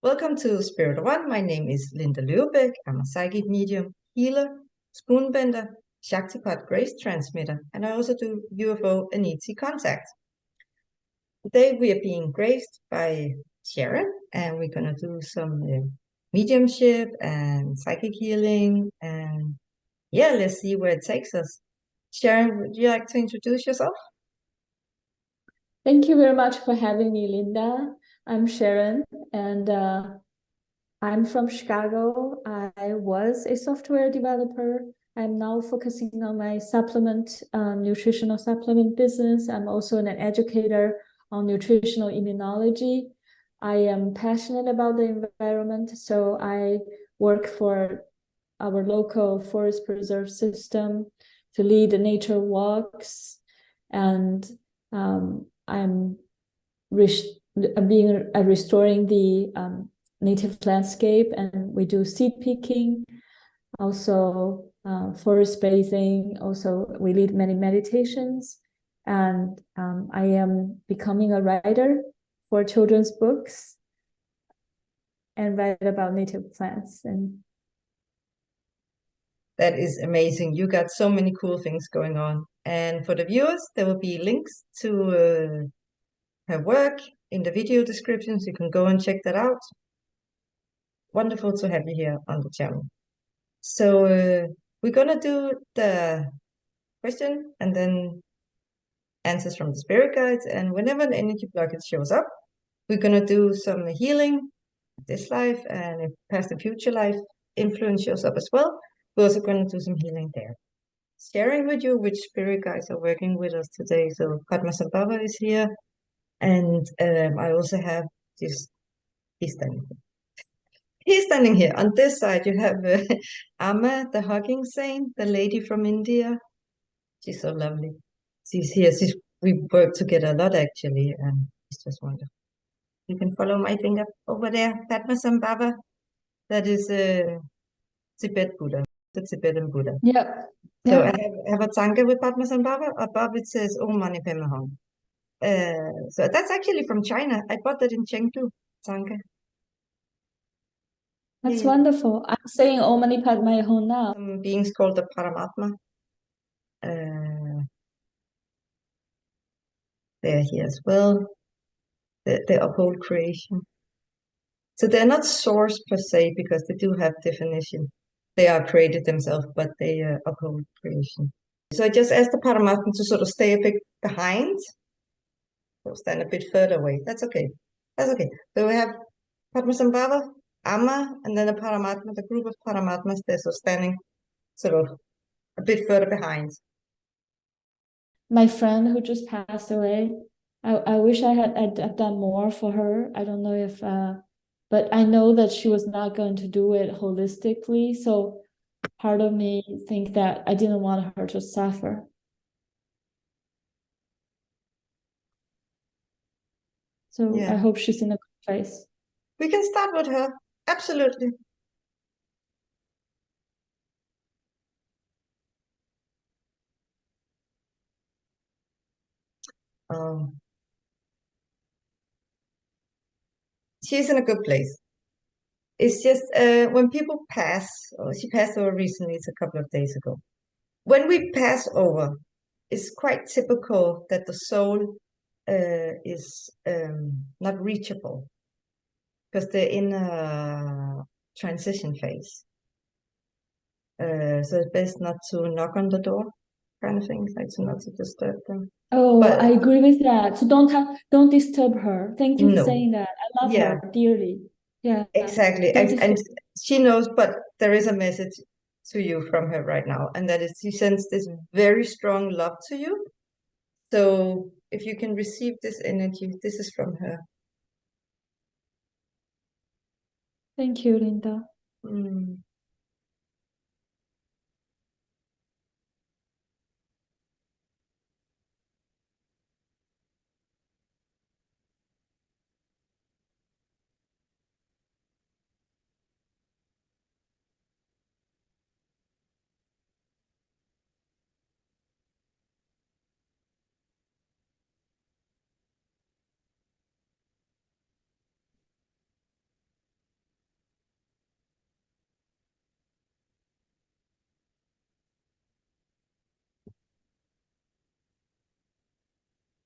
Welcome to Spirit One. My name is Linda Løwebeck. I'm a psychic medium, healer, spoonbender, shaktipat grace transmitter, and I also do UFO and ET contact. Today we are being graced by Sharon, and we're going to do some mediumship and psychic healing, and yeah, let's see where it takes us. Sharon, would you like to introduce yourself? Thank you very much for having me, Linda. I'm Sharon, and I'm from Chicago. I was a software developer. I'm now focusing on my nutritional supplement business. I'm also an educator on nutritional immunology. I am passionate about the environment, so I work for our local forest preserve system to lead nature walks, and I'm restoring the native landscape, and we do seed picking, also forest bathing. Also, we lead many meditations, and I am becoming a writer for children's books and write about native plants. And that is amazing. You got so many cool things going on. And for the viewers, there will be links to her work in the video descriptions. You can go and check that out. Wonderful to have you here on the channel. So we're gonna do the question and then answers from the spirit guides. And whenever an energy blockage shows up, we're gonna do some healing this life, and if past and future life influence shows up as well, we're also gonna do some healing there. Sharing with you which spirit guides are working with us today. So Padmasambhava is here, and I also have this. He's standing here. On this side, you have Amma, the hugging saint, the lady from India. She's so lovely. She's here. We work together a lot, actually, and it's just wonderful. You can follow my finger over there, Padmasambhava. That is Tibet Buddha, the Tibetan Buddha. yeah. So I have a tanka with Padmasambhava. Above it says Om Mani Padme Hum. So that's actually from China. I bought that in Chengdu, tanka. That's wonderful. I'm saying Om Mani Padme Hum now. Some beings called the Paramatma. They're here as well. They uphold creation. So they're not source per se because they do have definition. They are created themselves, but they uphold creation. So I just asked the Paramatma to sort of stay a bit behind, or stand a bit further away. That's okay. That's okay. So we have Padmasambhava, Amma, and then the Paramatma, the group of Paramatmas, they're so standing sort of a bit further behind. My friend who just passed away, I wish I'd done more for her. I don't know if, but I know that she was not going to do it holistically. So part of me think that I didn't want her to suffer. So Yeah. I hope she's in a good place. We can start with her. Absolutely. She's in a good place. It's just when people pass, or she passed over recently, it's a couple of days ago. When we pass over, it's quite typical that the soul is not reachable because they're in a transition phase. So it's best not to knock on the door, kind of things, like to not to disturb them. Oh, But I agree with that. So don't disturb her. Thank you for no, saying that. I love yeah, her dearly. Yeah, exactly. And she knows, but there is a message to you from her right now, and that is she sends this very strong love to you. So if you can receive this energy, this is from her. Thank you, Linda. Mm.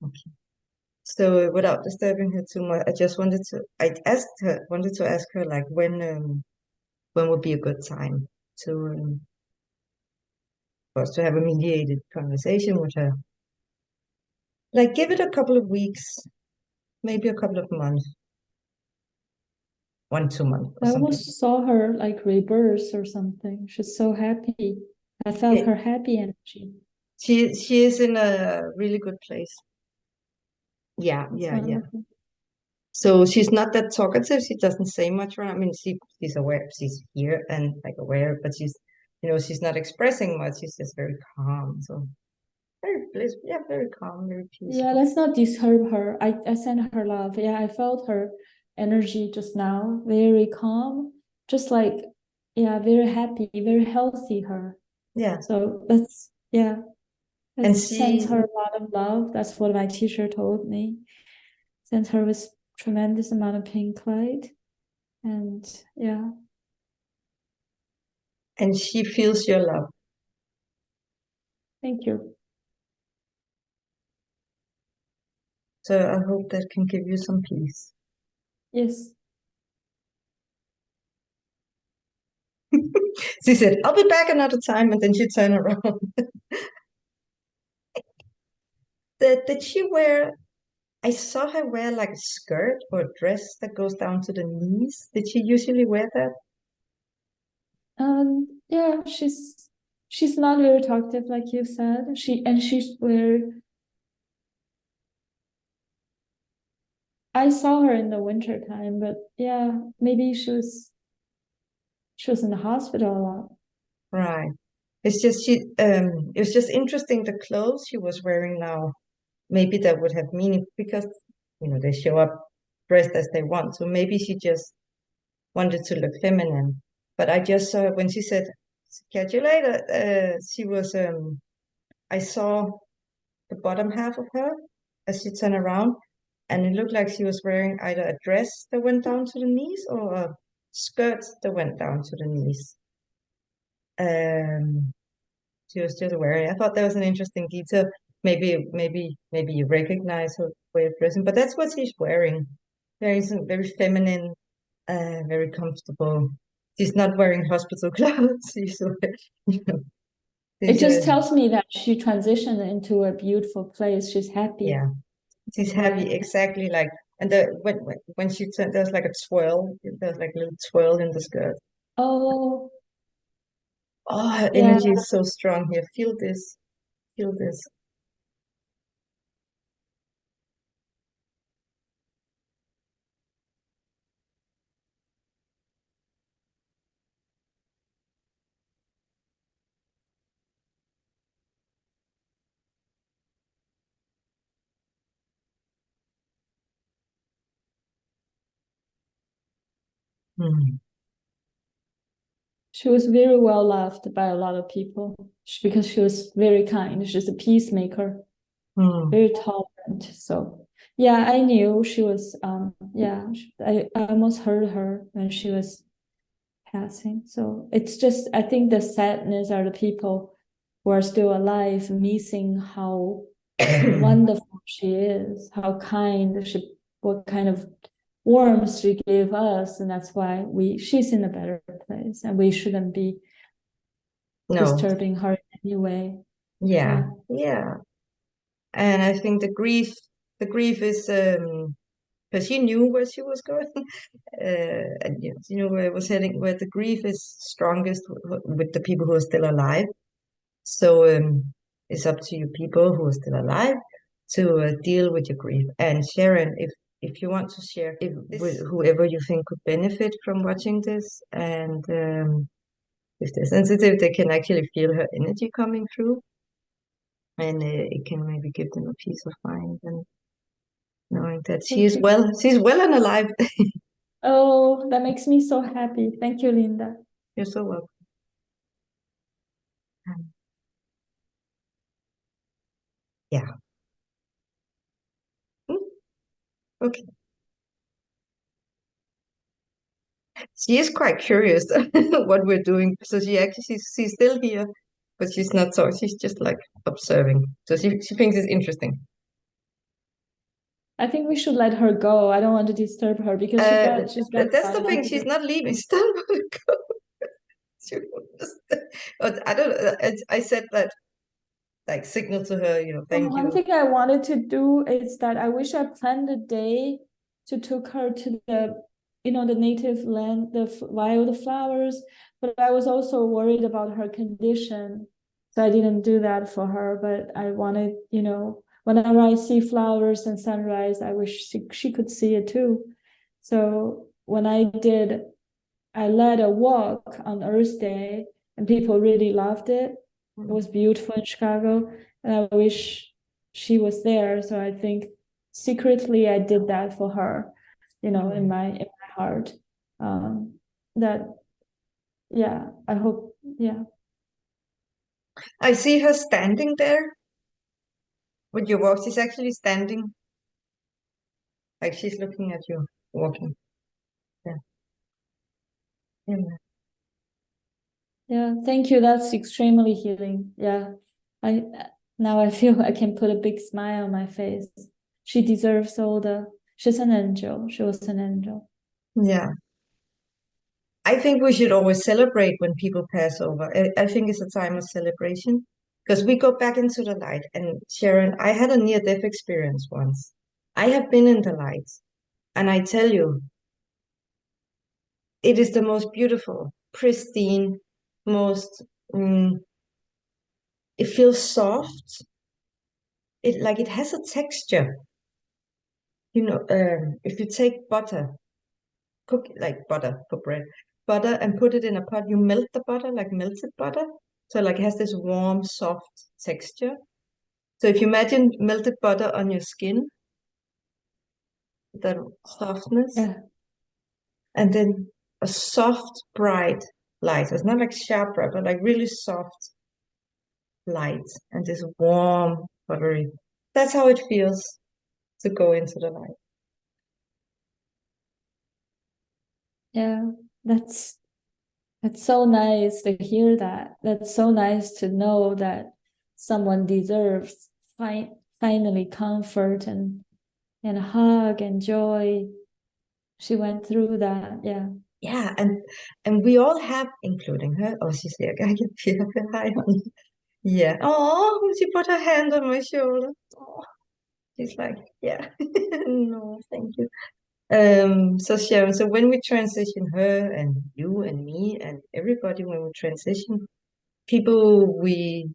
Okay. So without disturbing her too much, wanted to ask her like when would be a good time to for us to have a mediated conversation with her. Like give it a couple of weeks, maybe a couple of months, 1, 2 months or I something. almost saw her like rebirth or something. She's so happy. I felt It, her happy energy. she is in a really good place. Yeah, It's yeah, yeah. wonderful. So she's not that talkative. She doesn't say much around. I mean, she's aware, she's here and like aware, but she's not expressing much. She's just very calm. So very bliss, yeah, very calm, very Yeah, peaceful. let's not disturb her. I send her love. Yeah, I felt her energy just now. Very calm, just like, yeah, very happy, very healthy her. Yeah, So and let's send she her a lot of love. That's what my teacher told me. Send her with tremendous amount of pink light. And yeah, and she feels your love. thank you. So I hope that can give you some peace. Yes. She said, "I'll be back another time," and then she turned around. Did she wear? I saw her wear like a skirt or a dress that goes down to the knees. Did she usually wear that? Yeah, she's not very talkative, like you said. She's very. I saw her in the winter time, but yeah, maybe she was in the hospital a lot. Right. It's just it was just interesting the clothes she was wearing now. Maybe that would have meaning because they show up dressed as they want. So maybe she just wanted to look feminine. But I just saw when she said catch you later, she was I saw the bottom half of her as she turned around, and it looked like she was wearing either a dress that went down to the knees or a skirt that went down to the knees. Um, she was just wearing. I thought that was an interesting detail. Maybe you recognize her way of dressing, but that's what she's wearing. Very feminine, very comfortable. She's not wearing hospital clothes. She's, you know, It she's just tells me that she transitioned into a beautiful place. She's happy. yeah, she's happy Yeah. exactly like. And when she turned, there was like a twirl. There was like a little twirl in the skirt. Oh, Oh, her yeah. energy is so strong here. Feel this. Feel this. Hmm. She was very well loved by a lot of people because she was very kind. She's a peacemaker, Hmm. very tolerant. So yeah, I knew she was yeah, I almost heard her when she was passing. So it's just I think the sadness are the people who are still alive, missing how wonderful she is, how kind she, what kind of warmth she gave us, and that's why she's in a better place, and we shouldn't be No. disturbing her in any way. Yeah. Yeah. Yeah. And I think the grief is because she knew where she was going, and she knew where it was heading. Where the grief is strongest with the people who are still alive. So it's up to you people who are still alive to deal with your grief. And Sharon, if you want to share with whoever you think could benefit from watching this, and if they're sensitive, they can actually feel her energy coming through, and it can maybe give them a peace of mind and knowing that Thank you. she's well and alive. Oh, that makes me so happy. Thank you, Linda. You're so welcome. Yeah. Mm, okay. She is quite curious what we're doing. So she's still here, but she's not so she's just like observing. So she thinks it's interesting. I think we should let her go. I don't want to disturb her because she's got that's the thing. She's not leaving. She's not going to go. But I don't. I said that, like, signal to her. Thank One you. thing I wanted to do is that I wish I planned a day to take her to the native land, the wild flowers. But I was also worried about her condition, so I didn't do that for her. But I wanted, whenever I see flowers and sunrise, I wish she could see it too. So when I led a walk on Earth Day, and people really loved it. It was beautiful in Chicago, and I wish she was there. So I think secretly I did that for her, in my heart. That, yeah, I hope, yeah. I see her standing there with your walk. She's actually standing, like she's looking at you walking. Yeah. Yeah. Yeah, thank you. That's extremely healing. Yeah. Now I feel I can put a big smile on my face. She deserves she's an angel. She was an angel. Yeah. I think we should always celebrate when people pass over. I think it's a time of celebration because we go back into the light. And Sharon, I had a near-death experience once. I have been in the light, and I tell you, it is the most beautiful, pristine, most. It feels soft. It has a texture. If you take butter, cook like butter for bread, butter, and put it in a pot, you melt the butter like melted butter. So like it has this warm, soft texture. So if you imagine melted butter on your skin, the softness, Yeah. and then a soft, bright light. It's not like sharp bright, but like really soft light and this warm, buttery. That's how it feels to go into the light. Yeah. That's so nice to hear that. That's so nice to know that someone deserves finally comfort and hug and joy. She went through that. Yeah. Yeah, and we all have, including her. Oh, she's there. I can feel her. Hi, honey. Yeah. Oh, she put her hand on my shoulder. Oh, she's like, yeah. No, thank you. So Sharon, so when we transition her and you and me and everybody, when we transition, people we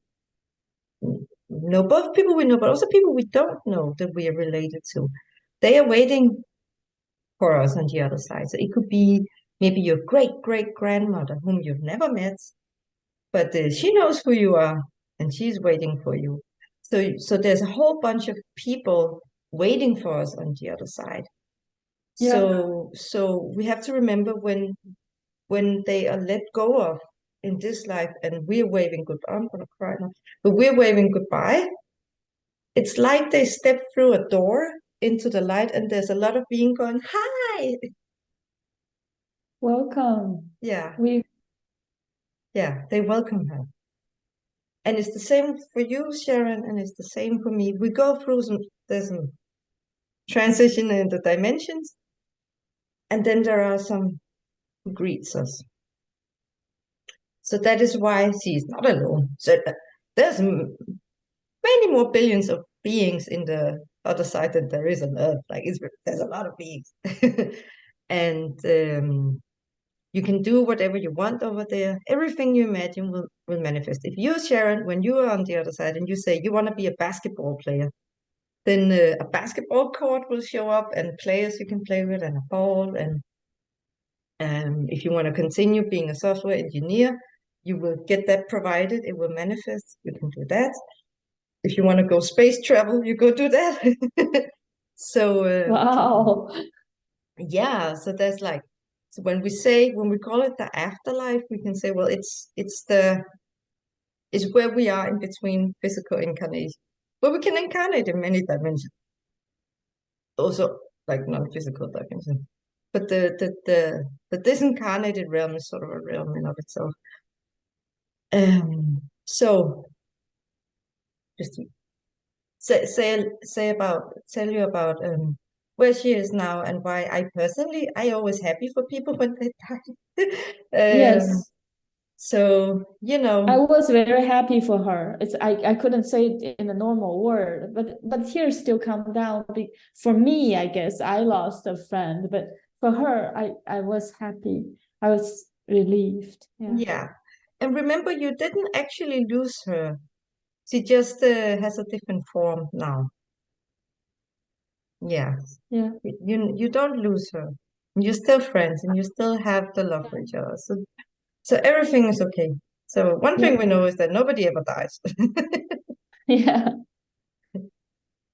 know, both people we know, but also people we don't know that we are related to, they are waiting for us on the other side. So it could be maybe your great great grandmother whom you've never met, but she knows who you are and she's waiting for you. So there's a whole bunch of people waiting for us on the other side. Yeah. So we have to remember when they are let go of in this life and we're waving goodbye. I'm gonna cry now, but we're waving goodbye. It's like they step through a door into the light, and there's a lot of being going, hi. Welcome. Yeah, We yeah, they welcome her. And it's the same for you, Sharon, and it's the same for me. We go through there's some transition in the dimensions, and then there are some who greets us. So that is why she is not alone. So there's many more billions of beings in the other side than there is on Earth. Like there's a lot of beings, and you can do whatever you want over there. Everything you imagine will manifest. If you're Sharon, when you are on the other side and you say you want to be a basketball player, then a basketball court will show up and players you can play with and a ball. And if you want to continue being a software engineer, you will get that provided. It will manifest. You can do that. If you want to go space travel, you go do that. So wow. yeah, so there's like, so when we call it the afterlife, we can say, well, it's where we are in between physical incarnation, but we can incarnate in many dimensions, also like non-physical dimensions. But the disincarnated realm is sort of a realm in of itself. So just tell you about where she is now and why I always happy for people when they die. Yes. So I was very happy for her. I couldn't say it in a normal word, but tears still come down. For me, I guess I lost a friend, but for her, I was happy. I was relieved. Yeah. Yeah. And remember, you didn't actually lose her. She just has a different form now. Yeah. Yeah. You don't lose her. You're still friends and you still have the love for each other. So everything is okay. So one thing we Yeah. know is that nobody ever dies. Yeah.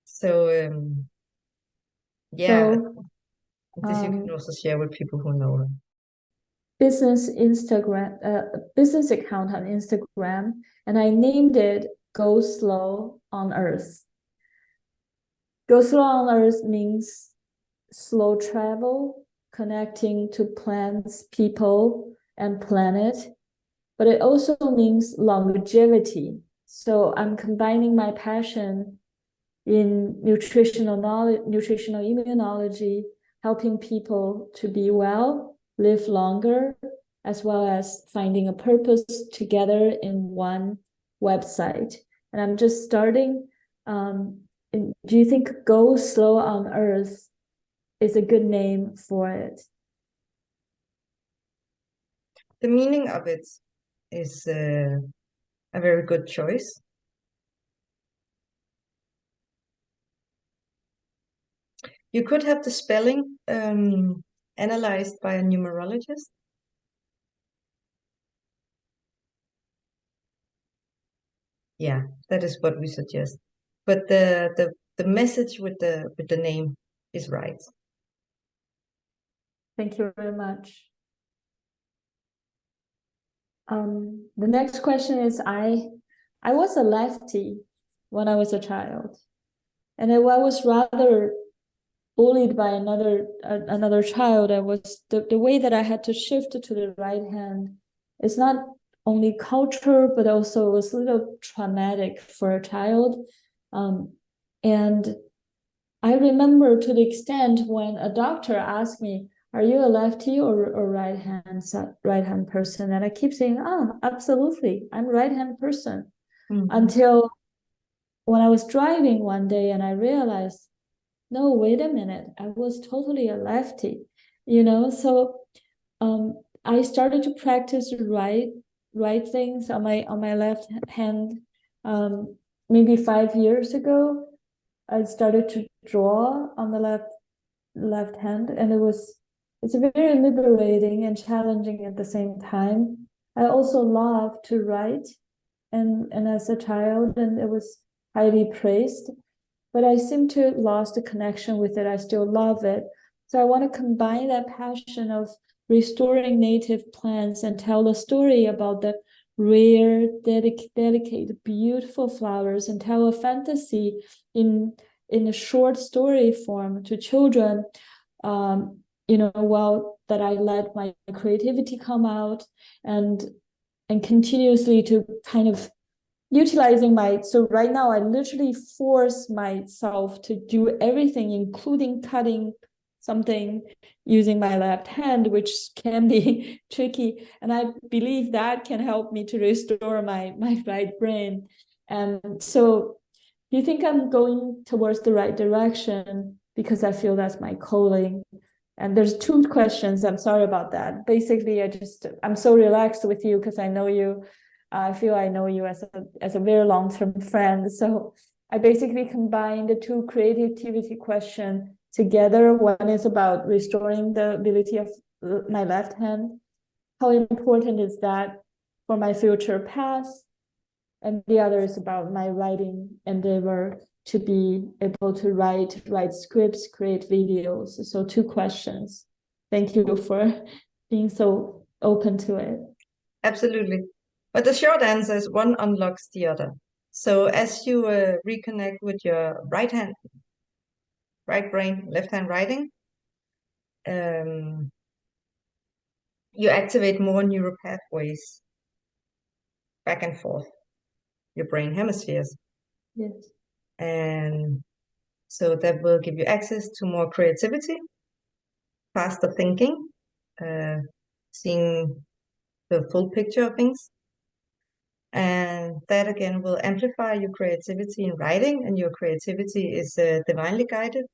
So yeah, So this you can also share with people who know her. business account on Instagram, and I named it Go Slow on Earth. Go slow on Earth means slow travel, connecting to plants, people, and planet, but it also means longevity. So I'm combining my passion in nutritional knowledge, nutritional immunology, helping people to be well, live longer, as well as finding a purpose together in one website. And I'm just starting. Do you think Go Slow on Earth is a good name for it? The meaning of it is a very good choice. You could have the spelling analyzed by a numerologist. Yeah, that is what we suggest. But the message with the name is right. Thank you very much. The next question is I was a lefty when I was a child, and I was rather bullied by another child. I was the way that I had to shift to the right hand. It's not only culture, but also it was a little traumatic for a child. And I remember to the extent when a doctor asked me, "Are you a lefty or right hand person?" And I keep saying, absolutely, I'm right hand person." Mhm. Until when I was driving one day and I realized, no, wait a minute, I was totally a lefty, So I started to practice right things on my left hand. Maybe 5 years ago, I started to draw on the left hand, and it's very liberating and challenging at the same time. I also love to write, and as a child, and it was highly praised, but I seem to lost a connection with it. I still love it. So I want to combine that passion of restoring native plants and tell the story about the rare, delicate, beautiful flowers, and tell a fantasy in a short story form to children, while that I let my creativity come out and continuously to kind of utilizing so right now I literally force myself to do everything, including cutting something using my left hand, which can be tricky, and I believe that can help me to restore my right brain. And so do you think I'm going towards the right direction? Because I feel that's my calling. And there's two questions. I'm sorry about that. Basically, I'm so relaxed with you because I know you. I feel I know you as a very long-term friend. So I basically combined the two creativity questions together. One is about restoring the ability of my left hand. How important is that for my future path? And the other is about my writing endeavor to be able to write scripts, create videos. So two questions. Thank you for being so open to it. Absolutely. But the short answer is one unlocks the other. So as you reconnect with your right hand, right brain, left hand writing, um, you activate more neural pathways back and forth, your brain hemispheres. Yes. And so that will give you access to more creativity, faster thinking, seeing the full picture of things. And that again will amplify your creativity in writing, and your creativity is divinely guided.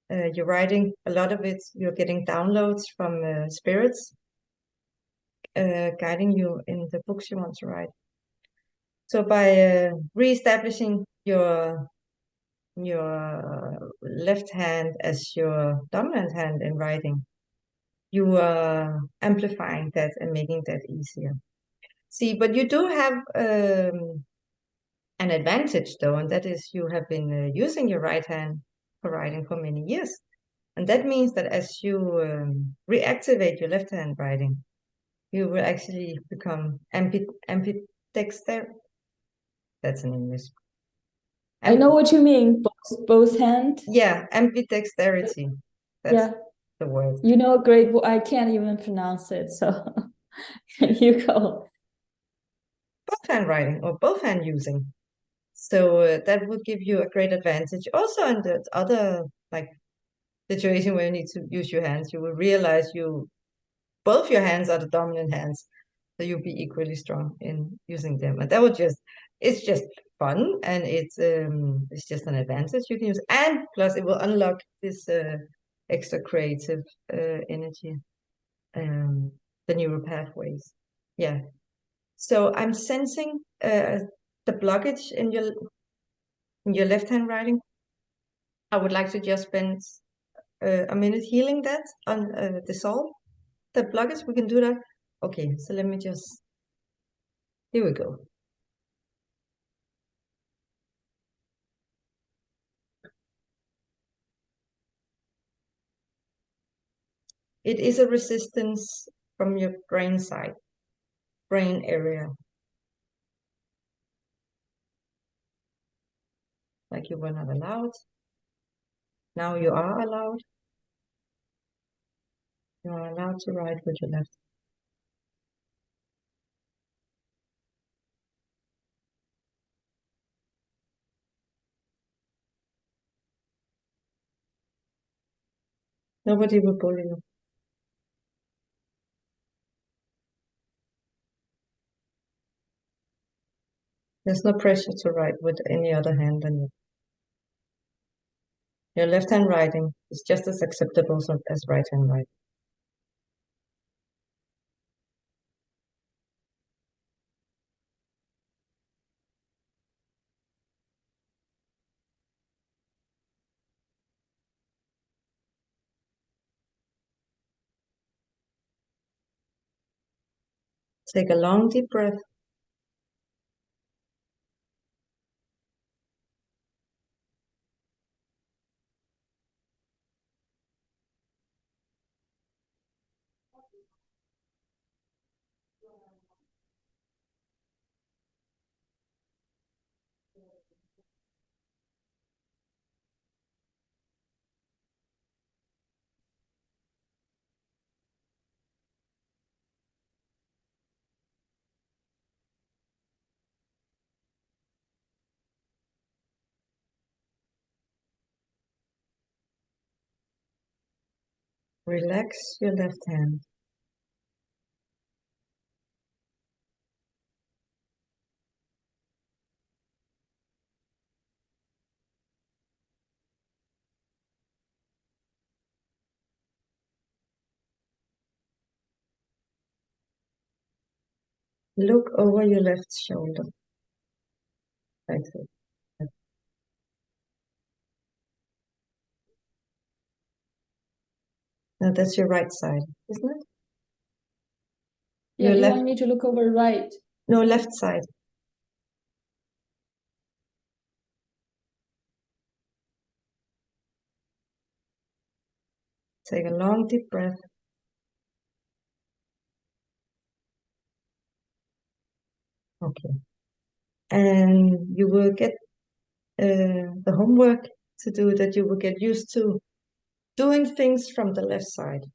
You're writing a lot of it, you're getting downloads from spirits guiding you in the books you want to write. So by re-establishing your left hand as your dominant hand in writing, you are amplifying that and making that easier. See, but you do have an advantage though, and that is you have been using your right hand for writing for many years. And that means that as you reactivate your left hand writing, you will actually become ambidexter. That's in English. I know what you mean. Both hand. Yeah, ambidexterity. That's the word. You know, great. I can't even pronounce it. So you go. Both hand writing or both hand using. So that would give you a great advantage. Also in the other like situation where you need to use your hands, you will realize both your hands are the dominant hands. So you'll be equally strong in using them. And that would it's just fun, and it's just an advantage you can use. And plus it will unlock this extra creative energy, the neural pathways. Yeah. So I'm sensing the blockage in your left hand writing. I would like to just spend a minute healing that on dissolve the blockage. We can do that. Okay, so let me just, here we go. It is a resistance from your brain side, brain area. Like you were not allowed. Now you are allowed. You are allowed to write with your left. Nobody will bully you. There's no pressure to write with any other hand than you. Your left hand writing is just as acceptable as right hand writing. Take a long deep breath. Relax your left hand. Look over your left shoulder. Like that. Now that's your right side, isn't it? Yeah, Your you left. want me to look over right? No, left side. Take a long deep breath. Okay. And you will get the homework to do that. You will get used to doing things from the left side.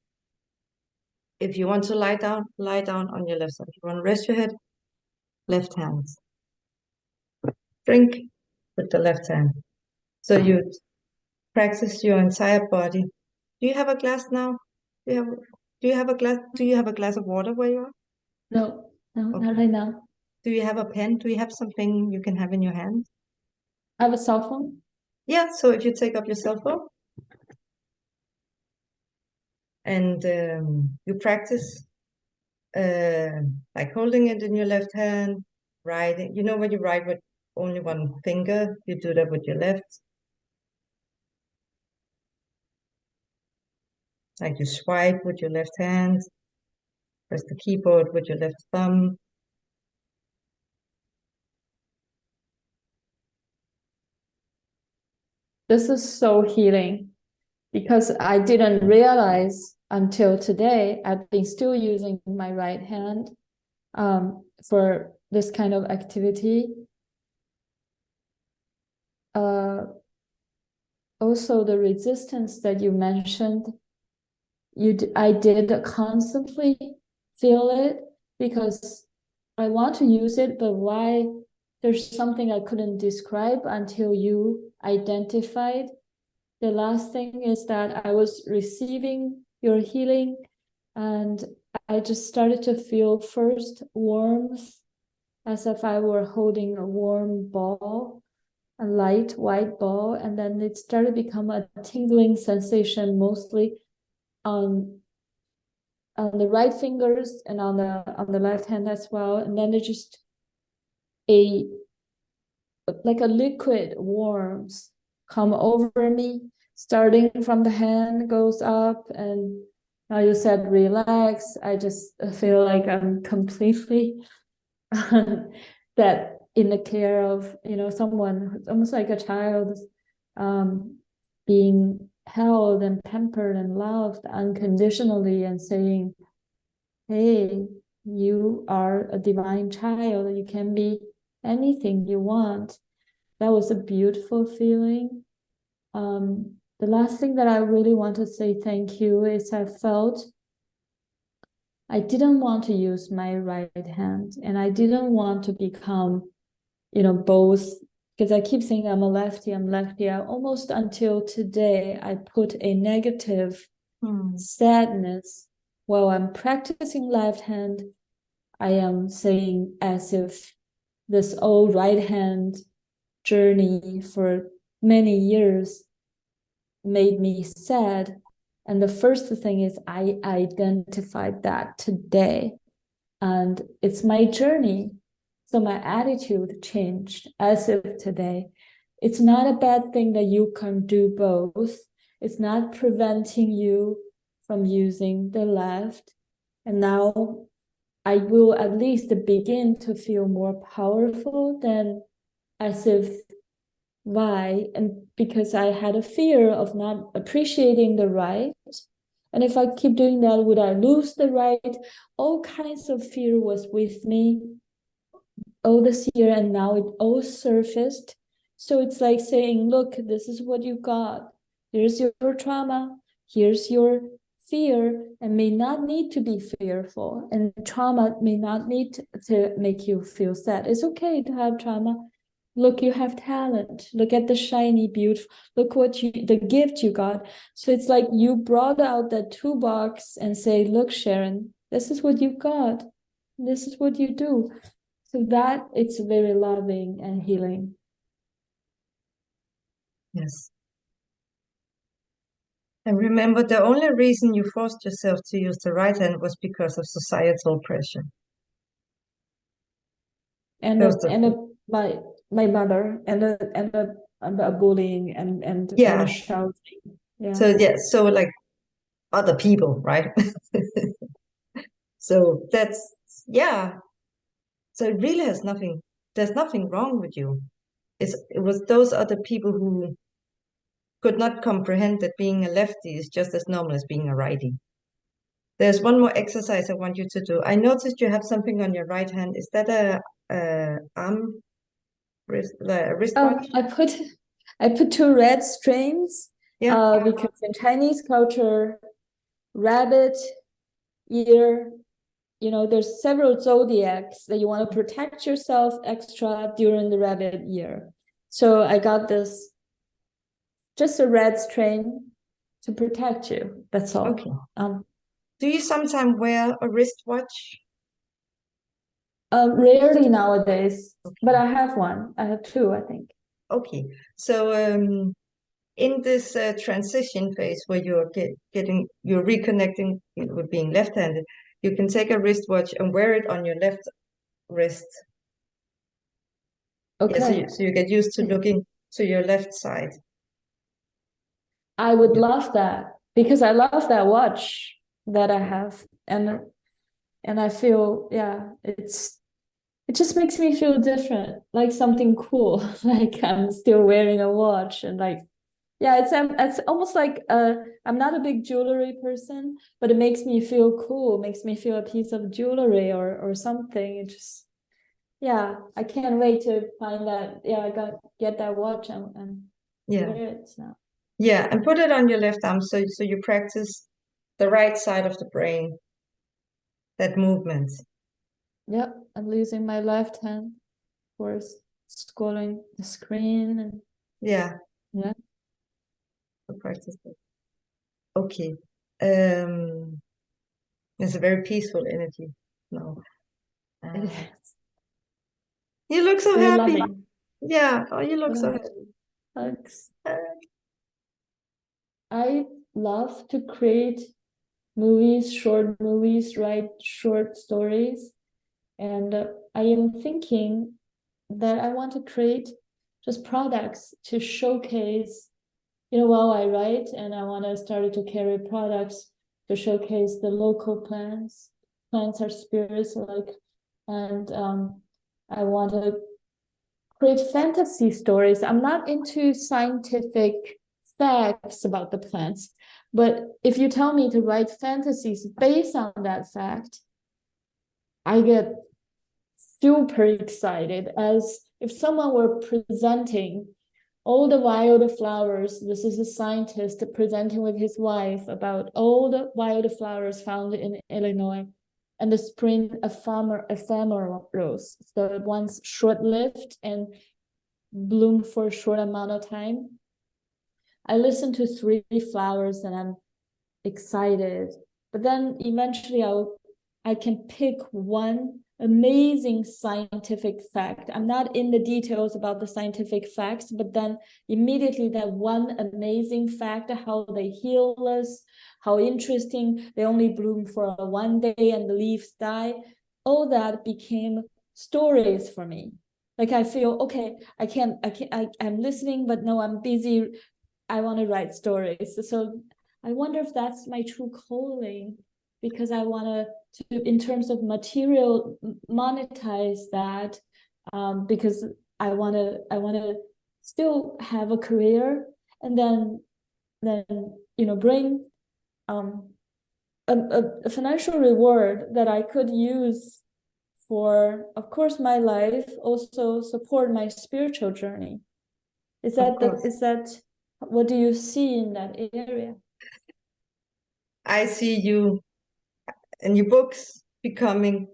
If you want to lie down on your left side. If you want to rest your head, left hand. Drink with the left hand. So you practice your entire body. Do you have a glass now? Do you have a glass? Do you have a glass of water where you are? No, not Okay. right now. Do you have a pen? Do you have something you can have in your hand? I have a cell phone. Yeah, so if you take up your cell phone and you practice like holding it in your left hand, writing. You know when you write with only one finger, you do that with your left. Like you swipe with your left hand, press the keyboard with your left thumb. This is so healing because I didn't realize until today, I've been still using my right hand for this kind of activity. Also, the resistance that you mentioned, I did constantly feel it because I want to use it, but why? There's something I couldn't describe until you identified. The last thing is that I was receiving your healing and I just started to feel first warmth, as if I were holding a warm ball, a light white ball, and then it started to become a tingling sensation, mostly on the right fingers and on the left hand as well. And then it just like a liquid warmth come over me, starting from the hand, goes up, and now you said relax. I just feel like I'm completely that in the care of, someone, almost like a child, being held and pampered and loved unconditionally, and saying, hey, you are a divine child, you can be anything you want. That was a beautiful feeling. The last thing that I really want to say thank you is I felt I didn't want to use my right hand, and I didn't want to become, both, because I keep saying I'm lefty. Almost until today, I put a negative sadness while I'm practicing left hand. I am saying as if this old right hand journey for many years made me sad. And the first thing is I identified that today. And it's my journey. So my attitude changed as of today. It's not a bad thing that you can do both. It's not preventing you from using the left. And now I will at least begin to feel more powerful than as if why? And because I had a fear of not appreciating the right. And if I keep doing that, would I lose the right? All kinds of fear was with me all this year, and now it all surfaced. So it's like saying, look, this is what you got. Here's your trauma. Here's your fear, and may not need to be fearful. And trauma may not need to make you feel sad. It's okay to have trauma. Look, you have talent. Look at the shiny, beautiful. Look the gift you got. So it's like you brought out that toolbox and say, look, Sharon, this is what you got. This is what you do. So that it's very loving and healing. Yes. And remember, the only reason you forced yourself to use the right hand was because of societal pressure. And my mother and the bullying and Yeah. the shouting. Yeah. So like other people, right? So that's So it really has nothing. There's nothing wrong with you. It was those other people who could not comprehend that being a lefty is just as normal as being a righty. There's one more exercise I want you to do. I noticed you have something on your right hand. Is that a arm wrist, like a wristwatch? I put two red strings Yeah. because in Chinese culture, rabbit ear, there's several zodiacs that you want to protect yourself extra during the rabbit year. So I got this just a red string to protect you. That's all. Okay. Do you sometimes wear a wristwatch? Rarely nowadays, Okay. but I have one. I have two, I think. Okay. So in this transition phase where you're you're reconnecting with being left-handed, you can take a wristwatch and wear it on your left wrist. Okay. Yeah, so you get used to looking to your left side. I would love that because I love that watch that I have, and I feel, yeah, it just makes me feel different, like something cool, like I'm still wearing a watch, and like, yeah, it's almost like I'm not a big jewelry person, but it makes me feel cool, makes me feel a piece of jewelry or something. It just, yeah, I can't wait to find that. Yeah, I got get that watch and Yeah. wear it now. Yeah, and put it on your left arm so you practice the right side of the brain, that movement. Yep, I'm using my left hand for scrolling the screen and Yeah, yeah. to practice it. Okay. It's a very peaceful energy. No. It Uh, is. you look so Very happy. loving. Yeah, oh, you look so Oh, happy. thanks. Uh, I love to create movies, short movies, write short stories. And I am thinking that I want to create just products to showcase, while I write, and I want to start to carry products to showcase the local plants. Plants are spirits, and I want to create fantasy stories. I'm not into scientific facts about the plants, but if you tell me to write fantasies based on that fact, I get super excited, as if someone were presenting all the wildflowers. This is a scientist presenting with his wife about all the wildflowers found in Illinois and the spring ephemerals, the ones short-lived and bloom for a short amount of time. I listen to three flowers and I'm excited, but then eventually I can pick one amazing scientific fact. I'm not in the details about the scientific facts, but then immediately that one amazing fact, how they heal us, how interesting, they only bloom for one day and the leaves die, all that became stories for me. Like I feel, okay, I'm listening, but no, I'm busy. I want to write stories. So I wonder if that's my true calling, because I want to in terms of material, monetize that, because I want to still have a career, and then bring a financial reward that I could use for, of course, my life, also support my spiritual journey. Is that what do you see in that area? I see you and your books becoming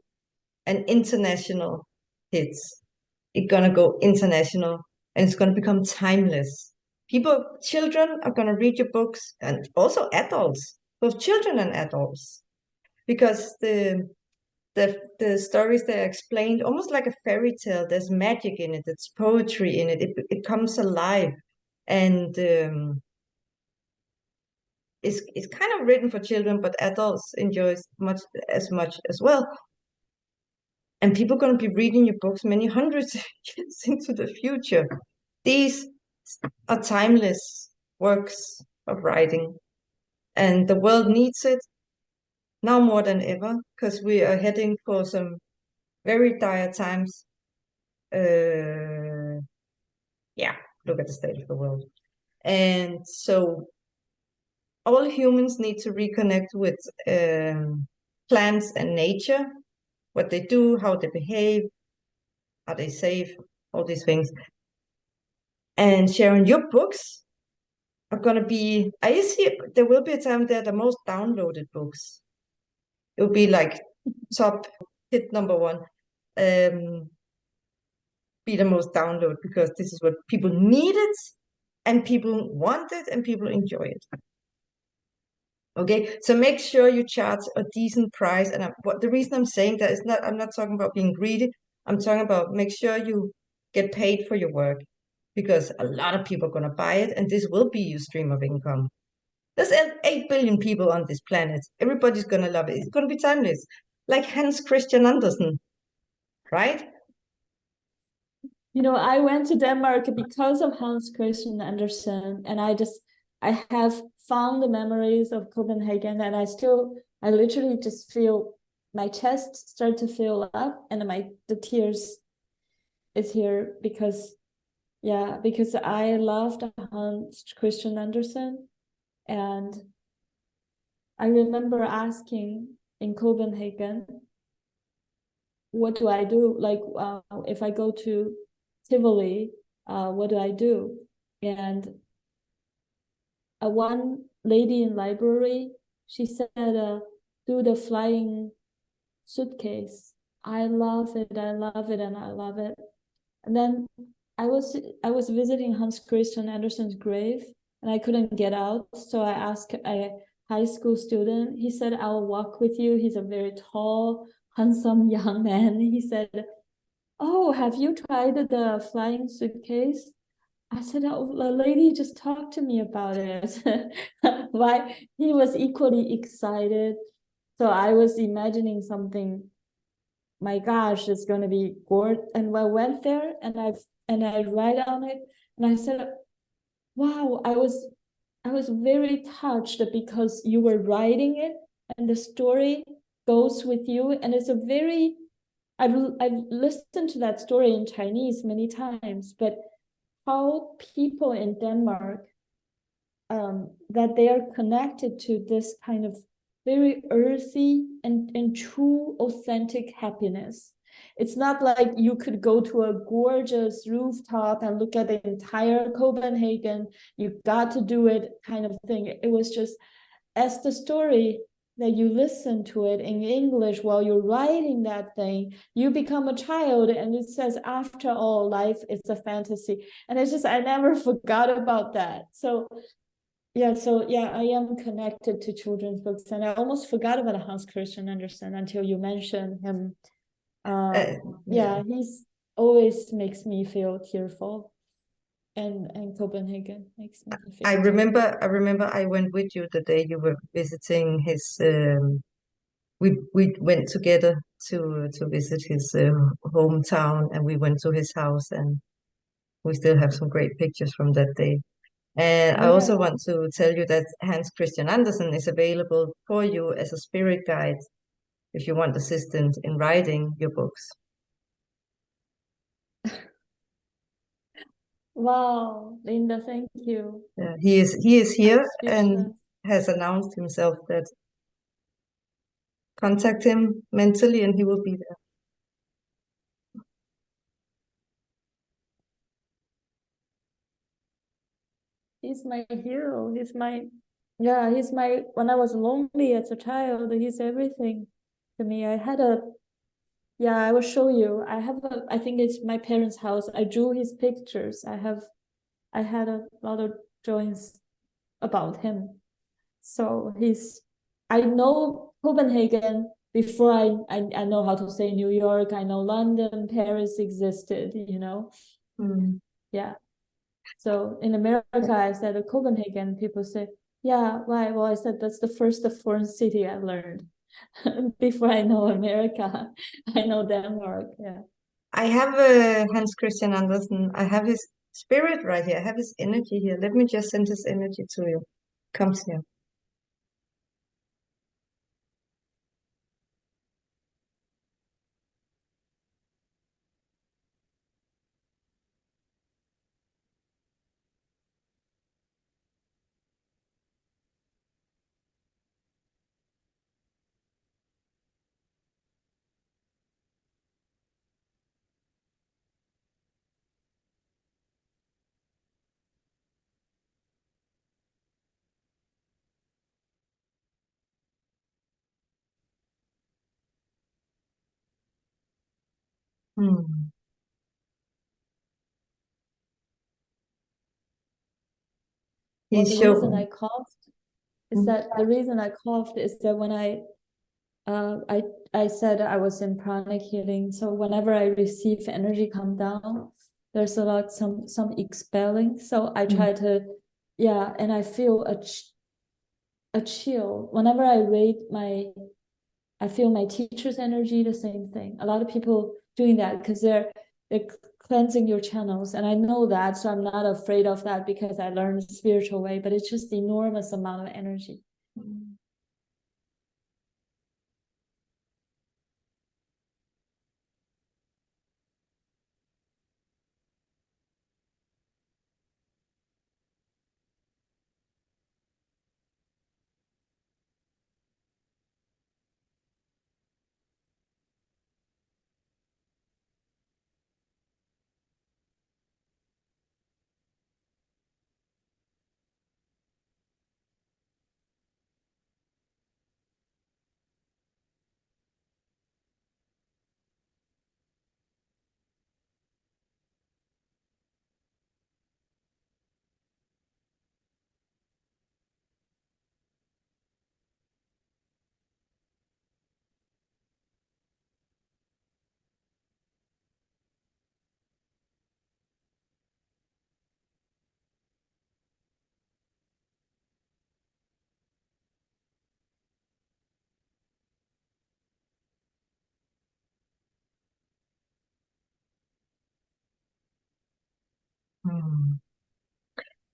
an international hit. It's gonna go international and it's gonna become timeless. Children are gonna read your books, and also adults, both children and adults, because the stories they are explained almost like a fairy tale. There's magic in it. There's poetry in it. It comes alive, and it's kind of written for children, but adults enjoy much as well. And people are going to be reading your books many hundreds of years into the future. These are timeless works of writing, and the world needs it now more than ever, because we are heading for some very dire times. Yeah, look at the state of the world. And so all humans need to reconnect with plants and nature, what they do, how they behave, are they safe, all these things. And Sharon, your books are gonna be, I see there will be a time they're the most downloaded books. It will be like top hit number one. Be the most download because this is what people needed and people want it and people enjoy it. Okay, so make sure you charge a decent price. And the reason I'm saying that is I'm not talking about being greedy. I'm talking about make sure you get paid for your work, because a lot of people are going to buy it, and this will be your stream of income. There's 8 billion people on this planet. Everybody's going to love it. It's going to be timeless. Like Hans Christian Andersen, right? You know, I went to Denmark because of Hans Christian Andersen, and I have found the memories of Copenhagen, and I literally just feel my chest start to fill up, and the tears is here because I loved Hans Christian Andersen, and I remember asking in Copenhagen, what do I do? Like, if I go to Tivoli, what do I do? And one lady in library, she said, do the flying suitcase. I love it, I love it, and I love it. And then I was visiting Hans Christian Andersen's grave, and I couldn't get out. So I asked a high school student. He said, I'll walk with you. He's a very tall, handsome young man. He said, oh, have you tried the flying suitcase? I said, oh, the lady just talked to me about it. Why? He was equally excited. So I was imagining something, my gosh, it's going to be gorgeous. And I went there and I write on it, and I said, wow, I was very touched because you were writing it and the story goes with you. And it's a very, I've listened to that story in Chinese many times, but how people in Denmark, that they are connected to this kind of very earthy and true authentic happiness. It's not like you could go to a gorgeous rooftop and look at the entire Copenhagen. You got to do it kind of thing. It was just, as the story that you listen to it in English while you're writing that thing, you become a child, and it says, after all, life is a fantasy. And it's just, I never forgot about that. So I am connected to children's books, and I almost forgot about Hans Christian Andersen until you mentioned him. He's always makes me feel tearful, and Copenhagen makes me feel I tearful. remember I went with you the day you were visiting his we went together to visit his hometown, and we went to his house, and we still have some great pictures from that day. And I also Yeah. want to tell you that Hans Christian Andersen is available for you as a spirit guide if you want assistance in writing your books. Wow, Linda, thank you. He is I'm here and speechless. has announced himself that contact him mentally and he will be there. He's my hero. He's my, when I was lonely as a child, he's everything to me. I will show you. I think it's my parents' house. I drew his pictures. I had a lot of drawings about him. So I know Copenhagen before I know how to say New York. I know London, Paris existed, Yeah. So in America, I said Copenhagen. People say, yeah, why? Well, I said that's the first foreign city I learned. Before I know America, I know Denmark. Yeah. I have Hans Christian Andersen. I have his spirit right here. I have his energy here. Let me just send his energy to you. Comes here. Hmm. Well, He the showed. reason I coughed is that when I said I was in pranic healing. So whenever I receive energy come down, there's a lot some expelling. So I try to, and I feel a chill whenever I feel my teacher's energy. The same thing. A lot of people doing that because they're cleansing your channels, and I know that, so I'm not afraid of that because I learned the spiritual way. But it's just enormous amount of energy.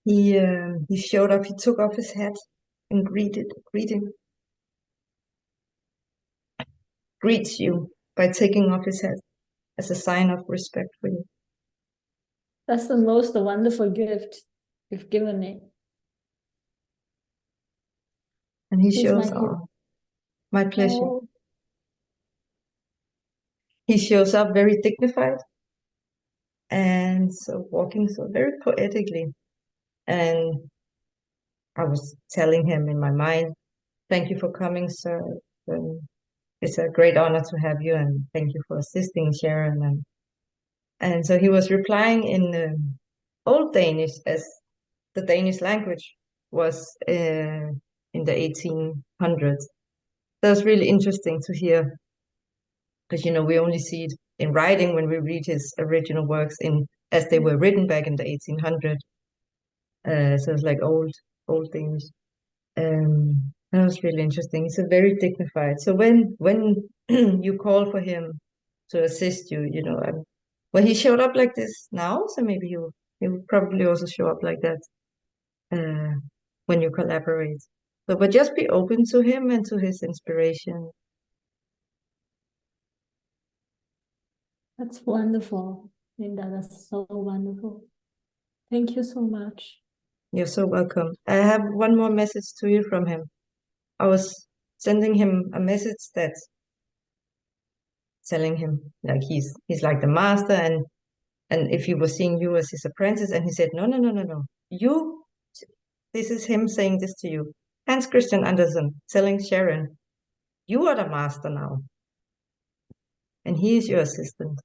He showed up. He took off his hat and greets you by taking off his hat as a sign of respect for you. That's the most wonderful gift you've given me. And he He's shows my hero. up. My pleasure. Oh, He shows up very dignified and so walking so very poetically. And I was telling him in my mind, thank you for coming, sir. It's a great honor to have you, and thank you for assisting, Sharon. And so he was replying in Old Danish, as the Danish language was in the 1800s. That was really interesting to hear, because we only see it in writing when we read his original works as they were written back in the 1800s. So it's like old Danish. That was really interesting. He's a very dignified. So when you call for him to assist you, well, he showed up like this now, so maybe he will probably also show up like that when you collaborate. But just be open to him and to his inspiration. that's wonderful, Linda. That's so wonderful. Thank you so much. You're so welcome. I have one more message to you from him. I was sending him a message that's telling him like he's like the master, and if he was seeing you as his apprentice, and he said, no, no, no, no, no. This is him saying this to you. Hans Christian Andersen telling Sharon, you are the master now, and he is your assistant.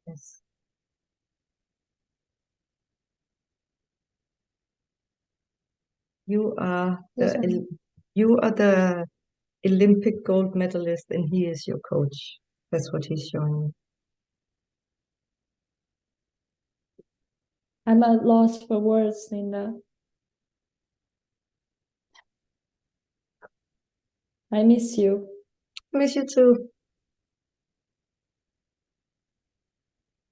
Yes. You are Yes, you are the Olympic gold medalist, and he is your coach. That's what he's showing me. I'm at loss for words, Linda. I miss you. Miss you too.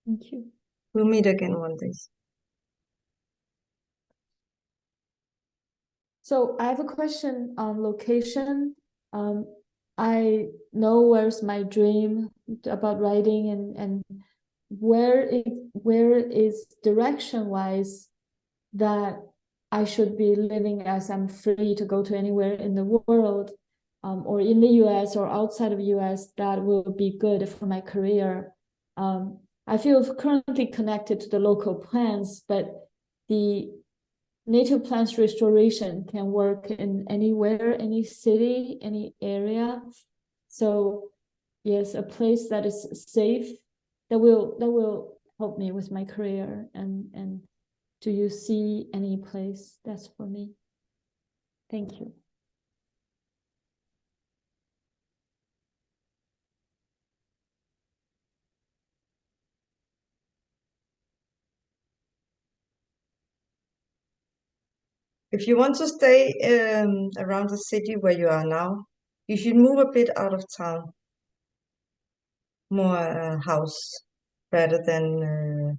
Thank you. We'll meet again one day. So I have a question on location. I know where's my dream about writing and where is direction wise that I should be living as I'm free to go to anywhere in the world, or in the US or outside of US, that will be good for my career. I feel currently connected to the local plants, but the native plants restoration can work in anywhere, any city, any area. So yes, a place that is safe, that will help me with my career. And do you see any place that's for me? Thank you. If you want to stay around the city where you are now, you should move a bit out of town, more house, rather than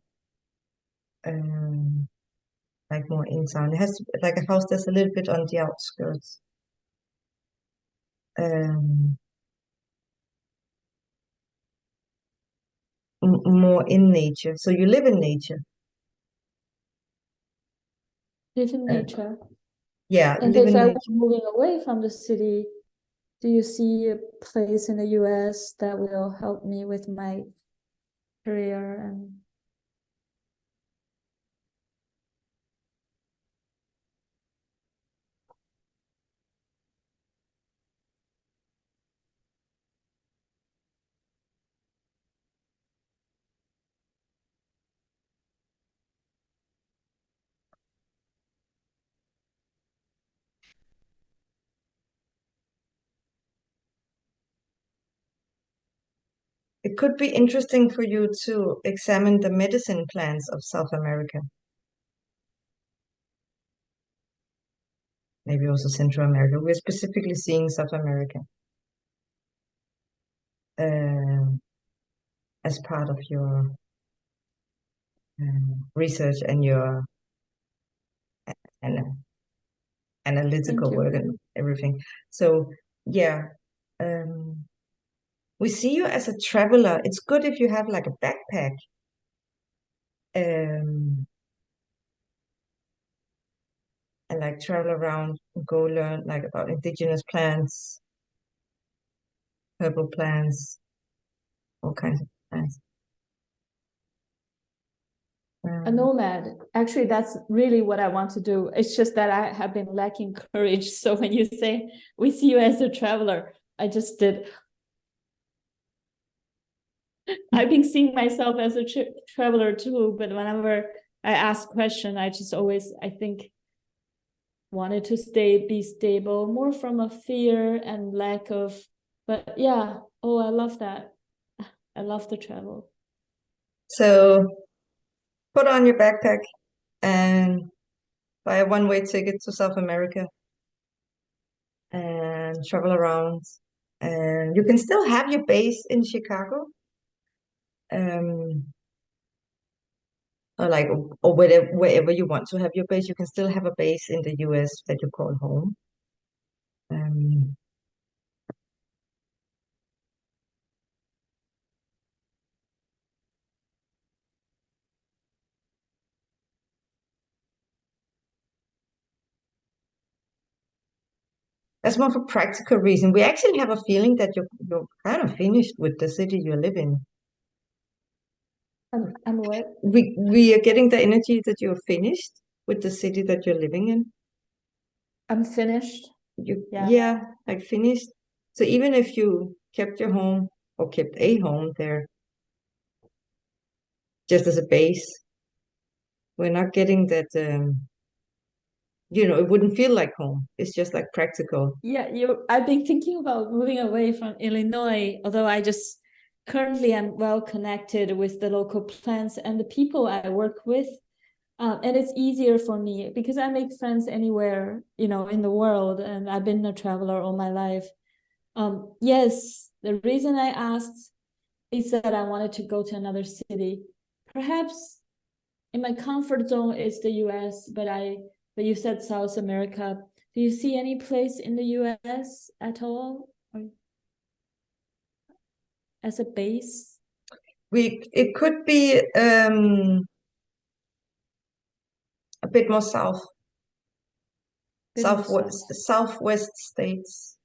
like more in town. It has to be like a house that's a little bit on the outskirts. More in nature. So you live in nature. Live in nature. Yeah, and live if in I nature. was moving away from the city, do you see a place in the US that will help me with my career? And It could be interesting for you to examine the medicine plants of South America, maybe also Central America. We're specifically seeing South America as part of your research and your analytical work and everything. So yeah, we see you as a traveler. It's good if you have like a backpack. And like travel around, go learn like about indigenous plants, herbal plants, all kinds of plants. a nomad. Actually, that's really what I want to do. It's just that I have been lacking courage. So when you say we see you as a traveler, I just did. I've been seeing myself as a traveler too, but whenever I ask question, I just always, I think, wanted to be stable, more from a fear and lack of, but yeah, oh, I love that. I love the travel. So put on your backpack and buy a one-way ticket to South America and travel around. And you can still have your base in Chicago. Or like or wherever you want to have your base. You can still have a base in the US that you call home. That's more for practical reason. We actually have a feeling that you're kind of finished with the city you live in. And what? We are getting the energy that you're finished with the city that you're living in. I'm finished. Yeah, like finished. So even if you kept your home or kept a home there just as a base, we're not getting that it wouldn't feel like home. It's just like practical. Yeah, I've been thinking about moving away from Illinois, although I just currently am well connected with the local plants and the people I work with. And it's easier for me because I make friends anywhere, in the world, and I've been a traveler all my life. Yes, the reason I asked is that I wanted to go to another city. Perhaps in my comfort zone is the US, but you said South America. Do you see any place in the US at all? Or... as a base? It could be a bit more southwest states.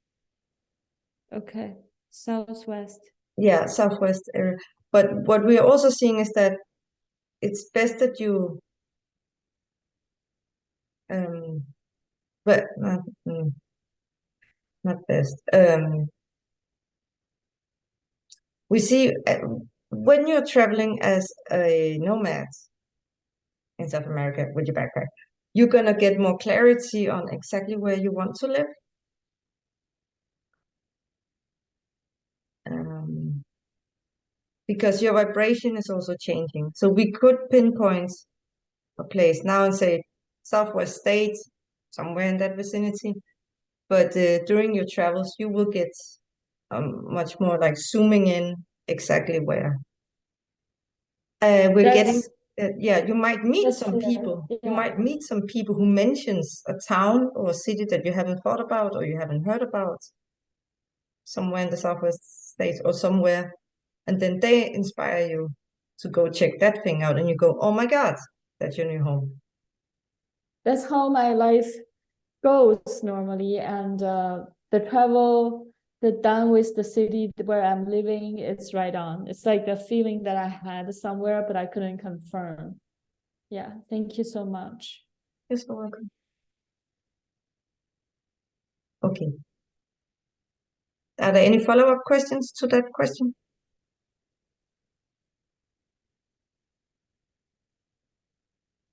Okay, southwest. Yeah, southwest area. But what we are also seeing is that it's best that you but not best. We see when you're traveling as a nomad in South America with your backpack, you're gonna get more clarity on exactly where you want to live. Because your vibration is also changing. So we could pinpoint a place now and say Southwest states, somewhere in that vicinity. But during your travels, you will get much more like zooming in exactly where. We're getting, yeah, you might meet some people. Yeah. You might meet some people who mentions a town or a city that you haven't thought about or you haven't heard about, somewhere in the Southwest states or somewhere, and then they inspire you to go check that thing out, and you go, oh my God, that's your new home. That's how my life goes normally, and the travel, the done with the city where I'm living, it's right on. It's like the feeling that I had somewhere, but I couldn't confirm. Yeah, thank you so much. You're so welcome. Okay. Are there any follow-up questions to that question?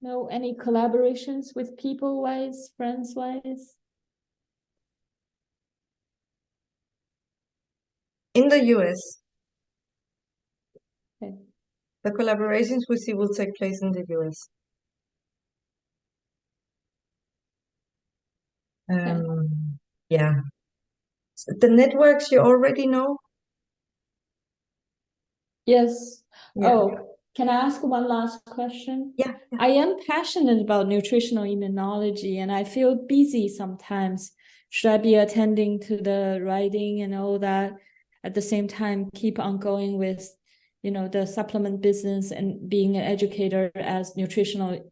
No, any collaborations with people-wise, friends-wise? In the US, Okay. the collaborations we see will take place in the US. Yeah. The networks you already know? Yes. Yeah. Oh, can I ask one last question? Yeah. I am passionate about nutritional immunology, and I feel busy sometimes. Should I be attending to the writing and all that at the same time keep on going with, the supplement business and being an educator as nutritional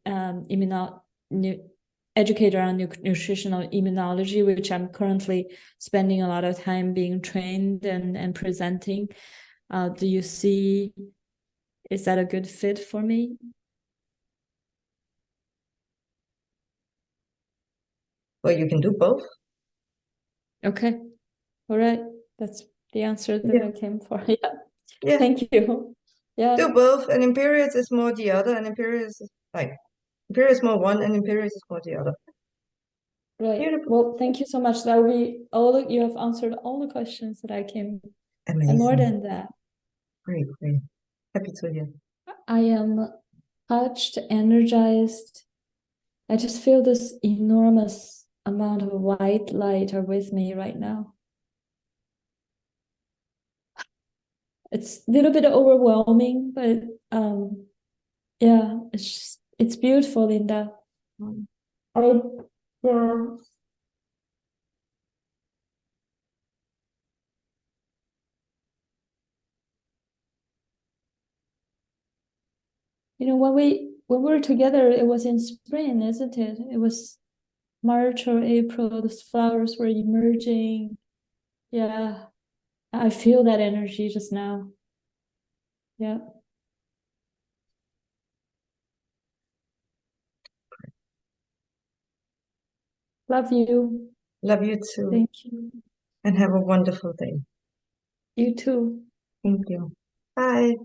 educator on nutritional immunology, which I'm currently spending a lot of time being trained and presenting. Do you see, is that a good fit for me? Well, you can do both. Okay. All right. That's the answer that I came for. Yeah. Yeah. Thank you. Yeah. Do both. And Imperious is more the other, and Imperious is more one, and Imperious is more the other. Right. Beautiful. Well, thank you so much. That will be you have answered all the questions that I came. Amazing. And more than that. Great. Happy to hear. I am touched, energized. I just feel this enormous amount of white light are with me right now. It's a little bit overwhelming, but yeah, it's beautiful, Linda. When we were together, it was in spring, isn't it? It was March or April. The flowers were emerging. Yeah, I feel that energy just now. Yeah. Love you. Love you too. Thank you. And have a wonderful day. You too. Thank you. Bye.